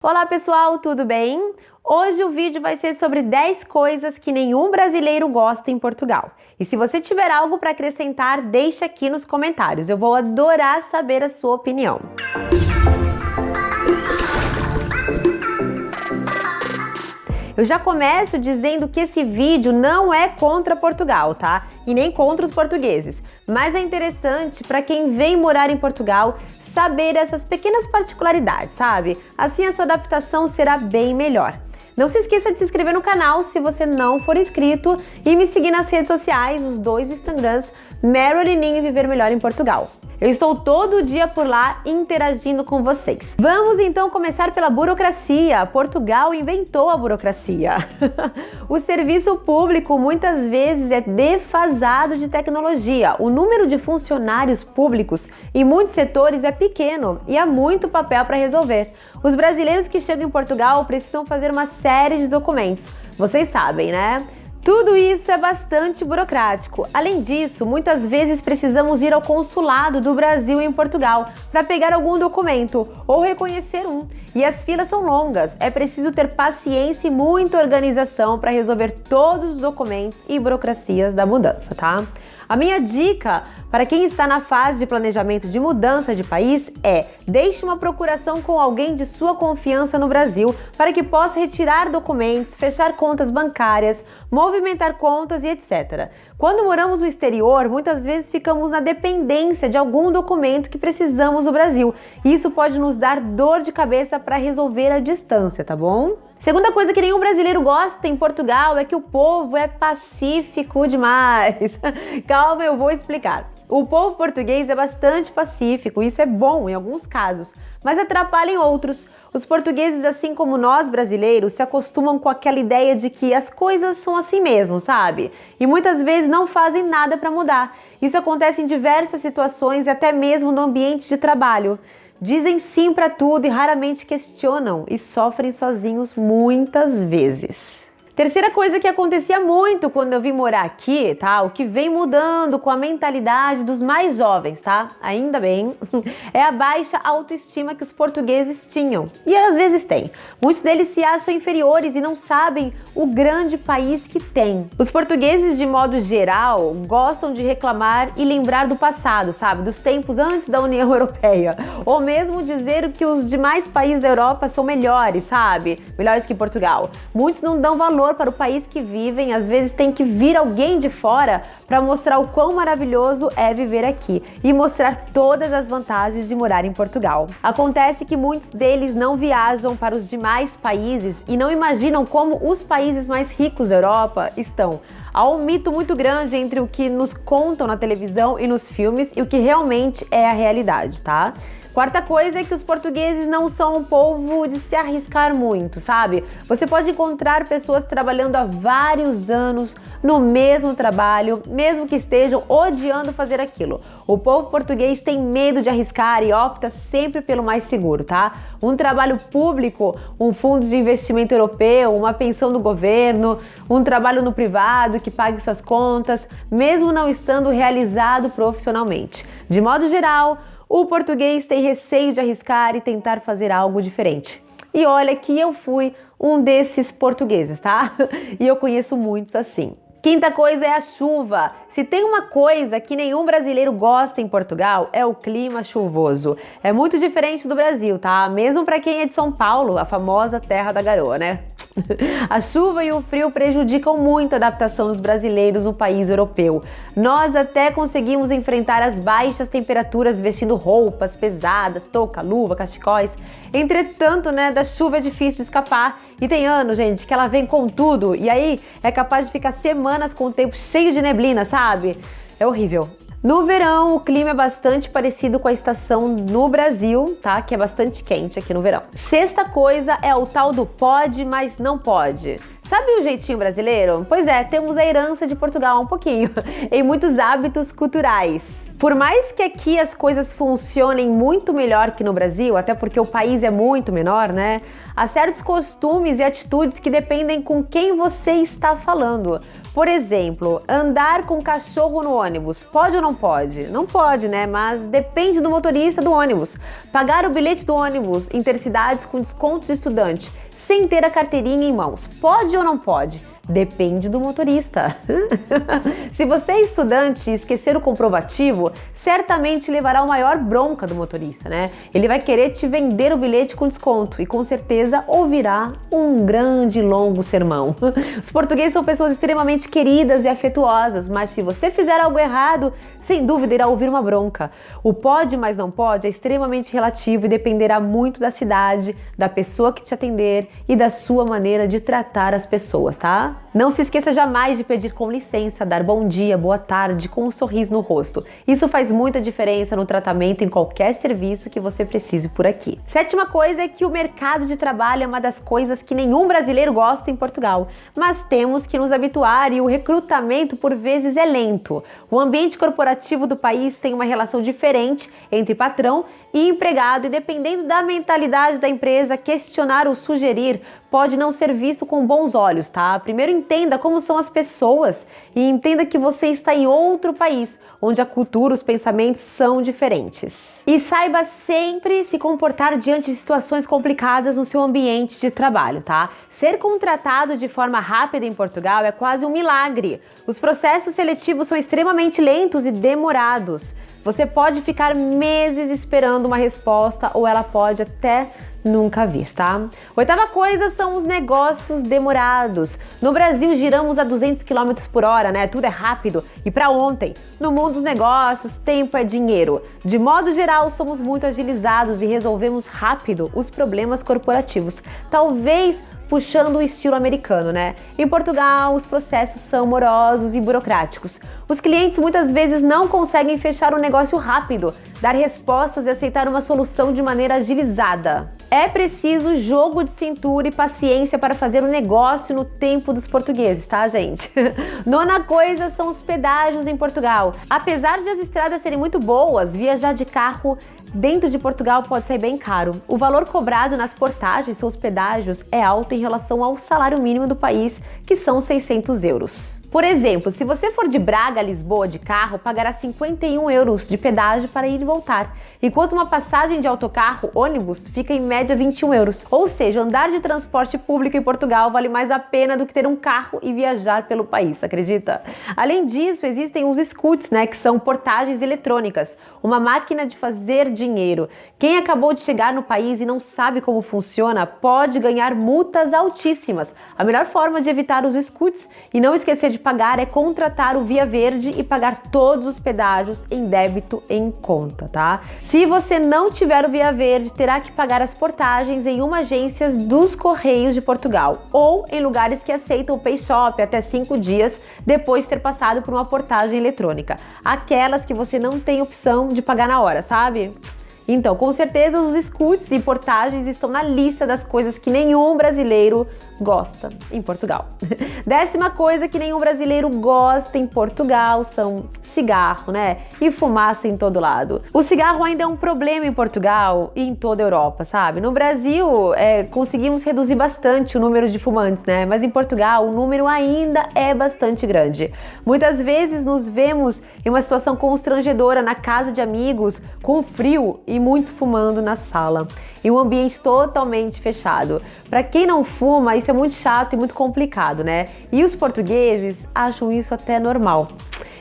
Olá pessoal, tudo bem? Hoje o vídeo vai ser sobre 10 coisas que nenhum brasileiro gosta em Portugal. E se você tiver algo para acrescentar, deixa aqui nos comentários. Eu vou adorar saber a sua opinião. Eu já começo dizendo que esse vídeo não é contra Portugal, tá? E nem contra os portugueses. Mas é interessante para quem vem morar em Portugal saber essas pequenas particularidades, sabe? Assim a sua adaptação será bem melhor. Não se esqueça de se inscrever no canal se você não for inscrito e me seguir nas redes sociais, os dois Instagrams, Marilyn e Viver Melhor em Portugal. Eu estou todo dia por lá interagindo com vocês. Vamos então começar pela burocracia. Portugal inventou a burocracia. O serviço público muitas vezes é defasado de tecnologia. O número de funcionários públicos em muitos setores é pequeno e há muito papel para resolver. Os brasileiros que chegam em Portugal precisam fazer uma série de documentos. Vocês sabem, né? Tudo isso é bastante burocrático. Além disso, muitas vezes precisamos ir ao consulado do Brasil em Portugal para pegar algum documento ou reconhecer um. E as filas são longas. É preciso ter paciência e muita organização para resolver todos os documentos e burocracias da mudança, tá? A minha dica para quem está na fase de planejamento de mudança de país é: deixe uma procuração com alguém de sua confiança no Brasil para que possa retirar documentos, fechar contas bancárias, movimentar contas e etc. Quando moramos no exterior, muitas vezes ficamos na dependência de algum documento que precisamos no Brasil. Isso pode nos dar dor de cabeça para resolver à distância, tá bom? Segunda coisa que nenhum brasileiro gosta em Portugal é que o povo é pacífico demais. Calma, eu vou explicar. O povo português é bastante pacífico, isso é bom em alguns casos, mas atrapalha em outros. Os portugueses, assim como nós brasileiros, se acostumam com aquela ideia de que as coisas são assim mesmo, sabe? E muitas vezes não fazem nada para mudar. Isso acontece em diversas situações e até mesmo no ambiente de trabalho. Dizem sim para tudo e raramente questionam e sofrem sozinhos muitas vezes. Terceira coisa que acontecia muito quando eu vim morar aqui, tá? O que vem mudando com a mentalidade dos mais jovens, tá? Ainda bem, é a baixa autoestima que os portugueses tinham. E às vezes têm. Muitos deles se acham inferiores e não sabem o grande país que tem. Os portugueses, de modo geral, gostam de reclamar e lembrar do passado, sabe? Dos tempos antes da União Europeia. Ou mesmo dizer que os demais países da Europa são melhores, sabe? Melhores que Portugal. Muitos não dão valor para o país que vivem, às vezes tem que vir alguém de fora para mostrar o quão maravilhoso é viver aqui e mostrar todas as vantagens de morar em Portugal. Acontece que muitos deles não viajam para os demais países e não imaginam como os países mais ricos da Europa estão. Há um mito muito grande entre o que nos contam na televisão e nos filmes e o que realmente é a realidade, tá? Quarta coisa é que os portugueses não são um povo de se arriscar muito, sabe? Você pode encontrar pessoas trabalhando há vários anos no mesmo trabalho, mesmo que estejam odiando fazer aquilo. O povo português tem medo de arriscar e opta sempre pelo mais seguro, tá? Um trabalho público, um fundo de investimento europeu, uma pensão do governo, um trabalho no privado que pague suas contas, mesmo não estando realizado profissionalmente. De modo geral, o português tem receio de arriscar e tentar fazer algo diferente. E olha que eu fui um desses portugueses, tá? E eu conheço muitos assim. Quinta coisa é a chuva. Se tem uma coisa que nenhum brasileiro gosta em Portugal, é o clima chuvoso. É muito diferente do Brasil, tá? Mesmo para quem é de São Paulo, a famosa terra da garoa, né? A chuva e o frio prejudicam muito a adaptação dos brasileiros no país europeu. Nós até conseguimos enfrentar as baixas temperaturas vestindo roupas pesadas, touca, luva, cachecóis. Entretanto, né, da chuva é difícil de escapar. E tem anos, gente, que ela vem com tudo. E aí é capaz de ficar semanas com o tempo cheio de neblina, sabe? É horrível. No verão, o clima é bastante parecido com a estação no Brasil, tá? Que é bastante quente aqui no verão. Sexta coisa é o tal do pode, mas não pode. Sabe o jeitinho brasileiro? Pois é, temos a herança de Portugal um pouquinho, em muitos hábitos culturais. Por mais que aqui as coisas funcionem muito melhor que no Brasil, até porque o país é muito menor, né? Há certos costumes e atitudes que dependem com quem você está falando. Por exemplo, andar com cachorro no ônibus, pode ou não pode? Não pode, né? Mas depende do motorista do ônibus. Pagar o bilhete do ônibus intercidades com desconto de estudante, sem ter a carteirinha em mãos, pode ou não pode? Depende do motorista. Se você é estudante e esquecer o comprovativo, certamente levará o maior bronca do motorista, né? Ele vai querer te vender o bilhete com desconto e com certeza ouvirá um grande e longo sermão. Os portugueses são pessoas extremamente queridas e afetuosas, mas se você fizer algo errado, sem dúvida irá ouvir uma bronca. O pode, mas não pode é extremamente relativo e dependerá muito da cidade, da pessoa que te atender e da sua maneira de tratar as pessoas, tá? Não se esqueça jamais de pedir com licença, dar bom dia, boa tarde, com um sorriso no rosto. Isso faz muita diferença no tratamento em qualquer serviço que você precise por aqui. Sétima coisa é que o mercado de trabalho é uma das coisas que nenhum brasileiro gosta em Portugal, mas temos que nos habituar e o recrutamento por vezes é lento. O ambiente corporativo do país tem uma relação diferente entre patrão e empregado e dependendo da mentalidade da empresa, questionar ou sugerir pode não ser visto com bons olhos, tá? Primeiro entenda como são as pessoas e entenda que você está em outro país, onde a cultura, os pensamentos são diferentes. E saiba sempre se comportar diante de situações complicadas no seu ambiente de trabalho, tá? Ser contratado de forma rápida em Portugal é quase um milagre. Os processos seletivos são extremamente lentos e demorados. Você pode ficar meses esperando uma resposta ou ela pode até nunca vir, tá? Oitava coisa são os negócios demorados. No Brasil giramos a 200 km por hora, né? Tudo é rápido e para ontem. No mundo dos negócios, tempo é dinheiro. De modo geral, somos muito agilizados e resolvemos rápido os problemas corporativos. Talvez puxando o estilo americano, né? Em Portugal, os processos são morosos e burocráticos. Os clientes muitas vezes não conseguem fechar um negócio rápido, dar respostas e aceitar uma solução de maneira agilizada. É preciso jogo de cintura e paciência para fazer um negócio no tempo dos portugueses, tá, gente? Nona coisa são os pedágios em Portugal. Apesar de as estradas serem muito boas, viajar de carro dentro de Portugal pode ser bem caro. O valor cobrado nas portagens, são os pedágios, é alto em relação ao salário mínimo do país, que são 600 euros. Por exemplo, se você for de Braga a Lisboa de carro, pagará 51 euros de pedágio para ir e voltar, enquanto uma passagem de autocarro, ônibus, fica em média 21 euros. Ou seja, andar de transporte público em Portugal vale mais a pena do que ter um carro e viajar pelo país, acredita? Além disso, existem os scoots, né, que são portagens eletrônicas, uma máquina de fazer dinheiro. Quem acabou de chegar no país e não sabe como funciona, pode ganhar multas altíssimas. A melhor forma de evitar os scoots e não esquecer de pagar é contratar o Via Verde e pagar todos os pedágios em débito em conta, tá? Se você não tiver o Via Verde, terá que pagar as portagens em uma agência dos Correios de Portugal ou em lugares que aceitam o Pay Shop até 5 dias depois de ter passado por uma portagem eletrônica. Aquelas que você não tem opção de pagar na hora, sabe? Então, com certeza, os scoots e portagens estão na lista das coisas que nenhum brasileiro gosta em Portugal. 10ª coisa que nenhum brasileiro gosta em Portugal são cigarro, né? E fumaça em todo lado. O cigarro ainda é um problema em Portugal e em toda a Europa, sabe? No Brasil, conseguimos reduzir bastante o número de fumantes, né? Mas em Portugal, o número ainda é bastante grande. Muitas vezes nos vemos em uma situação constrangedora na casa de amigos, com frio e muitos fumando na sala. Em um ambiente totalmente fechado. Para quem não fuma, isso é muito chato e muito complicado, né? E os portugueses acham isso até normal.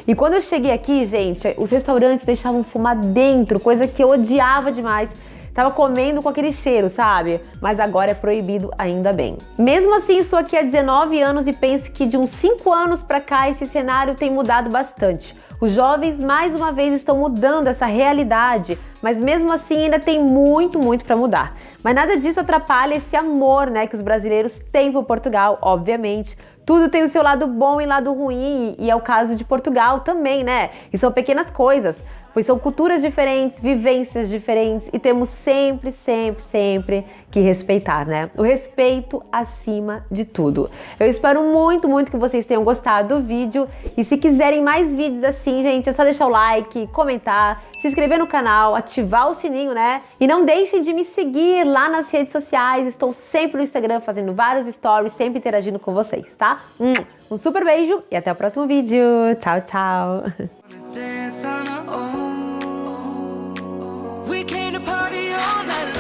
E quando eu cheguei aqui, gente, os restaurantes deixavam fumar dentro, coisa que eu odiava demais. Tava comendo com aquele cheiro, sabe? Mas agora é proibido, ainda bem. Mesmo assim, estou aqui há 19 anos e penso que de uns 5 anos pra cá esse cenário tem mudado bastante. Os jovens, mais uma vez, estão mudando essa realidade, mas mesmo assim ainda tem muito para mudar. Mas nada disso atrapalha esse amor, né, que os brasileiros têm por Portugal, obviamente. Tudo tem o seu lado bom e lado ruim, e é o caso de Portugal também, né? E são pequenas coisas, pois são culturas diferentes, vivências diferentes e temos sempre que respeitar, né? O respeito acima de tudo. Eu espero muito que vocês tenham gostado do vídeo e se quiserem mais vídeos assim, gente, é só deixar o like, comentar, se inscrever no canal, ativar o sininho, né? E não deixem de me seguir lá nas redes sociais, estou sempre no Instagram fazendo vários stories, sempre interagindo com vocês, tá? Um super beijo e até o próximo vídeo. Tchau, tchau! dance on our own. We came to party all night long.